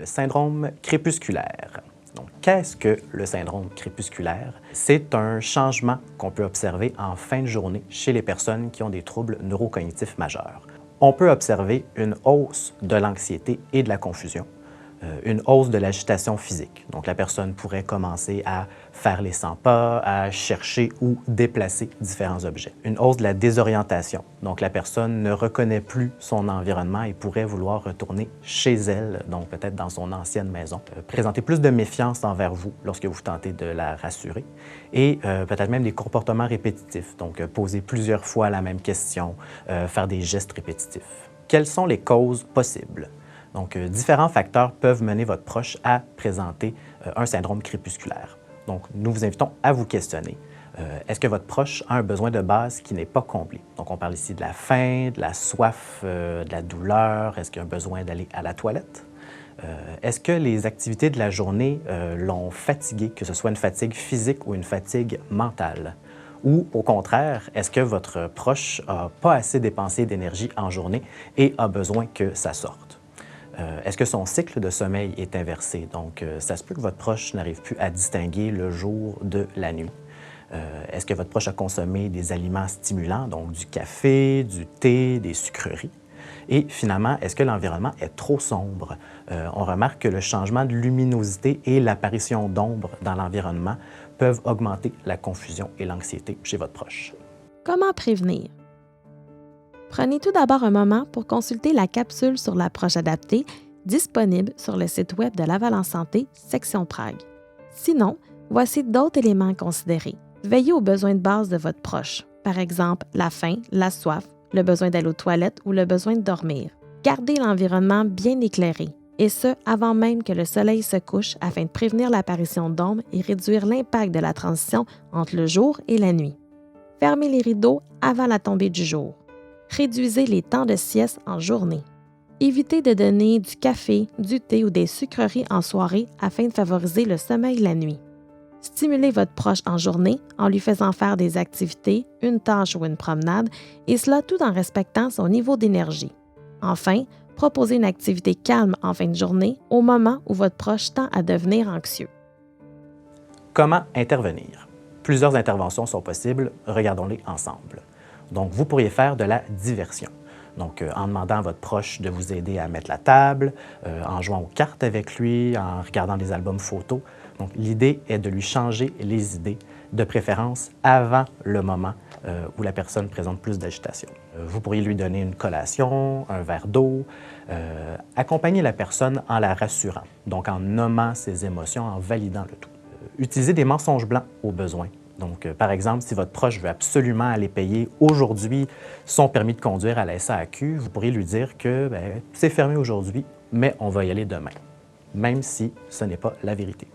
le syndrome crépusculaire. Donc, qu'est-ce que le syndrome crépusculaire? C'est un changement qu'on peut observer en fin de journée chez les personnes qui ont des troubles neurocognitifs majeurs. On peut observer une hausse de l'anxiété et de la confusion, une hausse de l'agitation physique. Donc, la personne pourrait commencer à faire les 100 pas, à chercher ou déplacer différents objets. Une hausse de la désorientation. Donc, la personne ne reconnaît plus son environnement et pourrait vouloir retourner chez elle, donc peut-être dans son ancienne maison. Présenter plus de méfiance envers vous lorsque vous tentez de la rassurer. Et peut-être même des comportements répétitifs. Donc, poser plusieurs fois la même question, faire des gestes répétitifs. Quelles sont les causes possibles? Donc, différents facteurs peuvent mener votre proche à présenter un syndrome crépusculaire. Donc, nous vous invitons à vous questionner. Est-ce que votre proche a un besoin de base qui n'est pas comblé? Donc, on parle ici de la faim, de la soif, de la douleur. Est-ce qu'il y a un besoin d'aller à la toilette? Est-ce que les activités de la journée l'ont fatigué, que ce soit une fatigue physique ou une fatigue mentale? Ou au contraire, est-ce que votre proche n'a pas assez dépensé d'énergie en journée et a besoin que ça sorte? Est-ce que son cycle de sommeil est inversé? Donc, ça se peut que votre proche n'arrive plus à distinguer le jour de la nuit. Est-ce que votre proche a consommé des aliments stimulants, donc du café, du thé, des sucreries? Et finalement, est-ce que l'environnement est trop sombre? On remarque que le changement de luminosité et l'apparition d'ombre dans l'environnement peuvent augmenter la confusion et l'anxiété chez votre proche. Comment prévenir? Prenez tout d'abord un moment pour consulter la capsule sur l'approche adaptée disponible sur le site web de Laval en Santé, section Prague. Sinon, voici d'autres éléments à considérer. Veillez aux besoins de base de votre proche, par exemple la faim, la soif, le besoin d'aller aux toilettes ou le besoin de dormir. Gardez l'environnement bien éclairé, et ce, avant même que le soleil se couche afin de prévenir l'apparition d'ombres et réduire l'impact de la transition entre le jour et la nuit. Fermez les rideaux avant la tombée du jour. Réduisez les temps de sieste en journée. Évitez de donner du café, du thé ou des sucreries en soirée afin de favoriser le sommeil la nuit. Stimulez votre proche en journée en lui faisant faire des activités, une tâche ou une promenade, et cela tout en respectant son niveau d'énergie. Enfin, proposez une activité calme en fin de journée au moment où votre proche tend à devenir anxieux. Comment intervenir? Plusieurs interventions sont possibles, regardons-les ensemble. Donc, vous pourriez faire de la diversion. Donc, en demandant à votre proche de vous aider à mettre la table, en jouant aux cartes avec lui, en regardant des albums photos. Donc, l'idée est de lui changer les idées, de préférence avant le moment où la personne présente plus d'agitation. Vous pourriez lui donner une collation, un verre d'eau, accompagner la personne en la rassurant, donc en nommant ses émotions, en validant le tout. Utilisez des mensonges blancs au besoin. Donc, par exemple, si votre proche veut absolument aller payer aujourd'hui son permis de conduire à la SAQ, vous pourriez lui dire que c'est fermé aujourd'hui, mais on va y aller demain, même si ce n'est pas la vérité.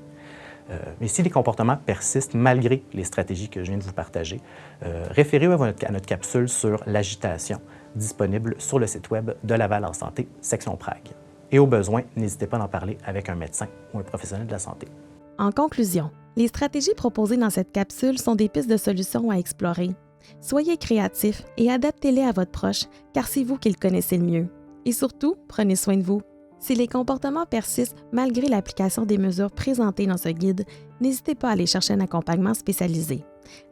Mais si les comportements persistent malgré les stratégies que je viens de vous partager, référez-vous à notre capsule sur l'agitation, disponible sur le site web de Laval en Santé, section Prague. Et au besoin, n'hésitez pas à en parler avec un médecin ou un professionnel de la santé. En conclusion, les stratégies proposées dans cette capsule sont des pistes de solutions à explorer. Soyez créatifs et adaptez-les à votre proche, car c'est vous qui le connaissez le mieux. Et surtout, prenez soin de vous. Si les comportements persistent malgré l'application des mesures présentées dans ce guide, n'hésitez pas à aller chercher un accompagnement spécialisé.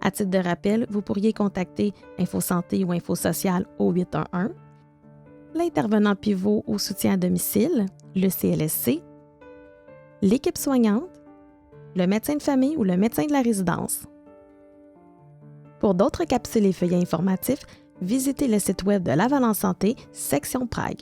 À titre de rappel, vous pourriez contacter InfoSanté ou InfoSocial au 811, l'intervenant pivot au soutien à domicile, le CLSC, l'équipe soignante, le médecin de famille ou le médecin de la résidence. Pour d'autres capsules et feuillets informatifs, visitez le site web de Laval en Santé, section Prague.